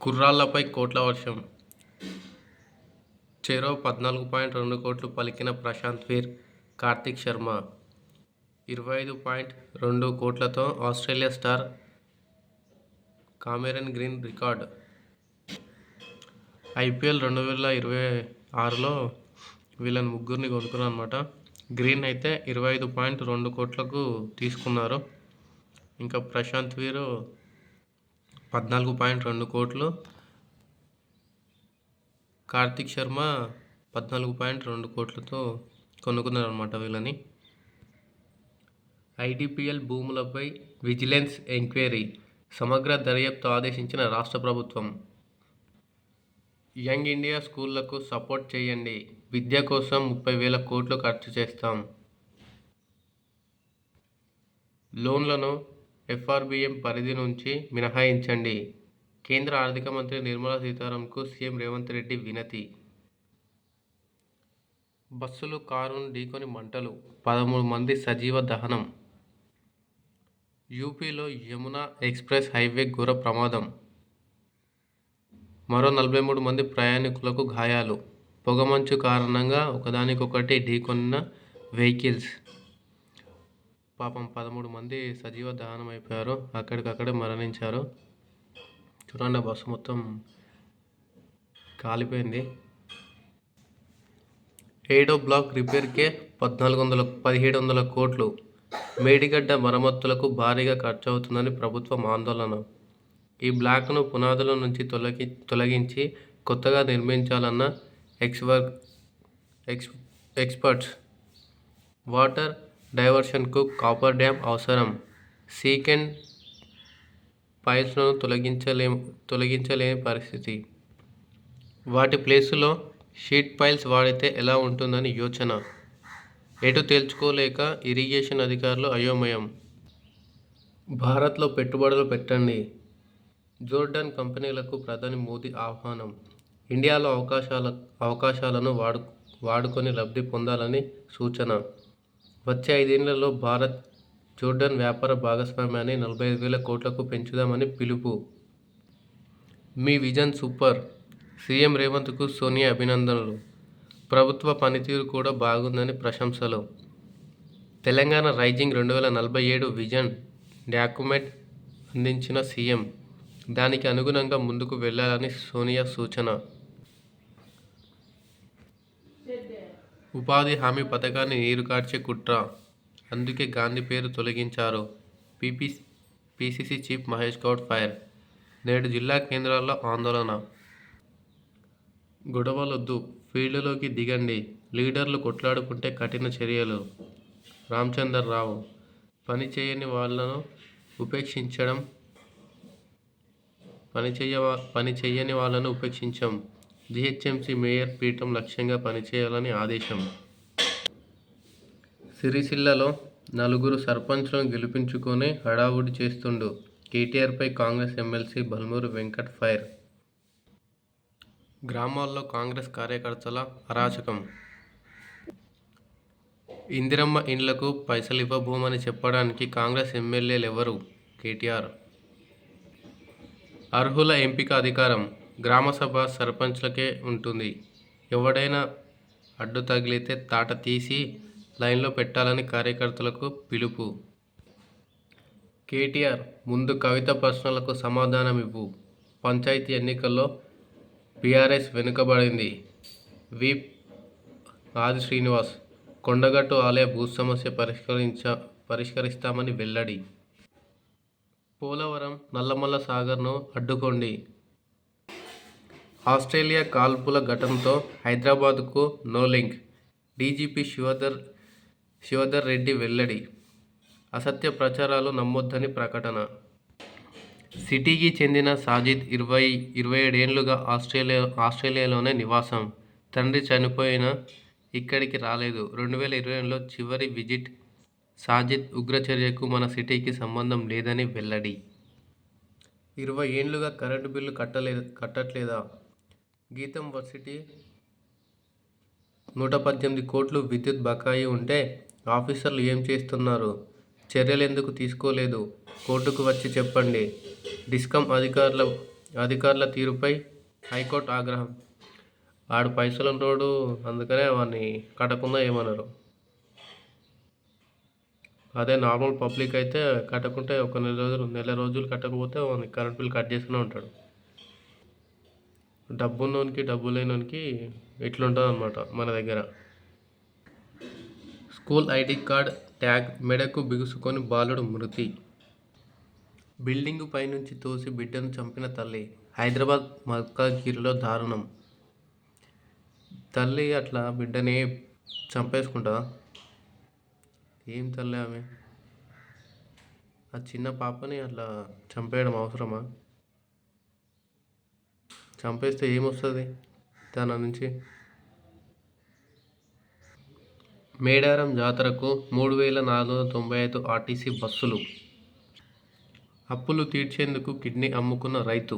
కుర్రాళ్లపై కోట్ల వర్షం. చెరో 14.2 కోట్లు పలికిన ప్రశాంత్ వీర్, కార్తిక్ శర్మ. 25.2 కోట్లతో Australia star Cameron Green record. IPL 2026లో వీళ్ళని ముగ్గురిని కొనుక్కున్నారు అనమాట. గ్రీన్ అయితే 25.2 కోట్లకు తీసుకున్నారు. ఇంకా ప్రశాంత్ వీరు 14.2 కోట్లు, కార్తిక్ శర్మ 14.2 కోట్లతో కొనుక్కున్నారు అనమాట వీళ్ళని. ఐడిపిఎల్ భూములపై విజిలెన్స్ ఎంక్వైరీ, సమగ్ర దర్యాప్తు ఆదేశించిన రాష్ట్ర ప్రభుత్వం. యంగ్ ఇండియా స్కూళ్లకు సపోర్ట్ చేయండి, విద్య కోసం 30,000 కోట్లు ఖర్చు చేస్తాం. లోన్లను ఎఫ్ఆర్బిఎం పరిధి నుంచి మినహాయించండి, కేంద్ర ఆర్థిక మంత్రి నిర్మలా సీతారామన్కు సీఎం రేవంత్ రెడ్డి వినతి. బస్సులు కారును ఢీకొని మంటలు, 13 మంది సజీవ దహనం. యూపీలో యమునా ఎక్స్ప్రెస్ హైవే ఘోర ప్రమాదం, మరో 43 మంది ప్రయాణికులకు గాయాలు. పొగమంచు కారణంగా ఒకదానికొకటి ఢీకొన్న వెహికల్స్. పాపం 13 మంది సజీవ దహనం అయిపోయారు, అక్కడికక్కడే మరణించారు. చూడండి, బస్సు మొత్తం కాలిపోయింది. 7వ బ్లాక్ రిపేర్కే 1700 కోట్లు, మేడిగడ్డ మరమ్మతులకు భారీగా ఖర్చవుతుందని ప్రభుత్వం ఆందోళన. ఈ బ్లాక్ను పునాదుల నుంచి తొలగించి కొత్తగా నిర్మించాలన్న ఎక్స్పర్ట్స్. వాటర్ డైవర్షన్కు కాపర్ డ్యామ్ అవసరం, సీకెండ్ పైల్స్ను తొలగించలేని పరిస్థితి. వాటి ప్లేసులో షీట్ పైల్స్ వాడితే ఎలా ఉంటుందని యోచన. ఎటు తేల్చుకోలేక ఇరిగేషన్ అధికారులు అయోమయం. భారత్లో పెట్టుబడులు పెట్టండి, జోర్డాన్ కంపెనీలకు ప్రధాని మోదీ ఆహ్వానం. ఇండియాలో అవకాశాలను వాడుకొని లబ్ధి పొందాలని సూచన. వచ్చే 5 ఏళ్లలో భారత్ జోర్డాన్ వ్యాపార భాగస్వామ్యాన్ని 45,000 కోట్లకు పెంచుదామని పిలుపు. మీ విజన్ సూపర్, సీఎం రేవంత్కు సోనియా అభినందనలు. ప్రభుత్వ పనితీరు కూడా బాగుందని ప్రశంసలు. తెలంగాణ రైజింగ్ 2047 విజన్ డాక్యుమెంట్ అందించిన సీఎం, దానికి అనుగుణంగా ముందుకు వెళ్లాలని సోనియా సూచన. ఉపాధి హామీ పథకాన్ని నీరుగార్చే కుట్ర, అందుకే గాంధీ పేరు తొలగించారు. PCC chief Mahesh Goud fire. నేడు జిల్లా కేంద్రాల్లో ఆందోళన. గొడవలొద్దు, ఫీల్డ్లోకి దిగండి, లీడర్లు కొట్లాడుకుంటే కఠిన చర్యలు. రామచందర్ రావు. పని చేయని వాళ్లను ఉపేక్షించం. జీహెచ్ఎంసీ మేయర్ పీఠం లక్ష్యంగా పనిచేయాలని ఆదేశం. సిరిసిల్లలో 4 సర్పంచ్లను గెలిపించుకొని హడావుడి చేస్తుండు కేటీఆర్పై కాంగ్రెస్ ఎమ్మెల్సీ బల్మూరి వెంకట్ ఫైర్. గ్రామాల్లో కాంగ్రెస్ కార్యకర్తల అరాచకం. ఇందిరమ్మ ఇండ్లకు పైసలివ్వబోమని చెప్పడానికి కాంగ్రెస్ ఎమ్మెల్యేలెవరు? కేటీఆర్. అర్హుల ఎంపిక అధికారం గ్రామసభ సర్పంచ్లకే ఉంటుంది. ఎవడైనా అడ్డు తగిలితే తాట తీసి లైన్లో పెట్టాలని కార్యకర్తలకు పిలుపు. కేటీఆర్. ముందు కవిత ప్రశ్నలకు సమాధానమివ్వు. పంచాయతీ ఎన్నికల్లో బీఆర్ఎస్ వెనుకబడింది. విప్ ఆది శ్రీనివాస్. కొండగట్టు ఆలయ భూ సమస్య పరిష్కరిస్తామని వెల్లడి. పోలవరం నల్లమల్ల సాగర్ను అడ్డుకోండి. ఆస్ట్రేలియా కాల్పుల ఘటనతో హైదరాబాద్కు no link, DGP Shivadhar Reddy వెల్లడి. అసత్య ప్రచారాలు నమ్మొద్దని ప్రకటన. సిటీకి చెందిన సాజిద్ 27 ఏళ్లుగా ఆస్ట్రేలియాలోనే నివాసం. తండ్రి చనిపోయినా ఇక్కడికి రాలేదు. 2020లో చివరి విజిట్. సాజిద్ ఉగ్రచర్యకు మన సిటీకి సంబంధం లేదని వెల్లడి. 20 ఏళ్లుగా కరెంటు బిల్లు కట్టట్లేదా? గీతం వర్సిటీ 118 కోట్లు విద్యుత్ బకాయి ఉంటే ఆఫీసర్లు ఏం చేస్తున్నారు? చర్యలెందుకు తీసుకోలేదు? కోర్టుకు వచ్చి చెప్పండి. డిస్కమ్ అధికారుల అధికారుల తీరుపై హైకోర్టు ఆగ్రహం. ఆడు పైసలున్నోడు, అందుకనే వాడిని కట్టకుండా ఏమనరు. అదే నార్మల్ పబ్లిక్ అయితే కట్టకుంటే ఒక నెల రోజులు కట్టకపోతే వాడిని కరెంట్ బిల్ కట్ చేస్తూనే ఉంటాడు. డబ్బున్నోనికి డబ్బు లేనోనికి ఇట్లుంటుంది అనమాట మన దగ్గర. స్కూల్ ఐడి కార్డ్ ట్యాగ్ మెడకు బిగుసుకొని బాలుడు మృతి. బిల్డింగు పైనుంచి తోసి బిడ్డను చంపిన తల్లి. హైదరాబాద్ మల్కాజ్గిరిలో దారుణం. తల్లి అట్లా బిడ్డని చంపేసుకుంటుందా? ఏం తల్లి ఆమె? ఆ చిన్న పాపని అట్లా చంపేయడం అవసరమా? చంపేస్తే ఏమొస్తుంది తన నుంచి? మేడారం జాతరకు 3495 ఆర్టీసీ బస్సులు. అప్పులు తీర్చేందుకు కిడ్నీ అమ్ముకున్న రైతు.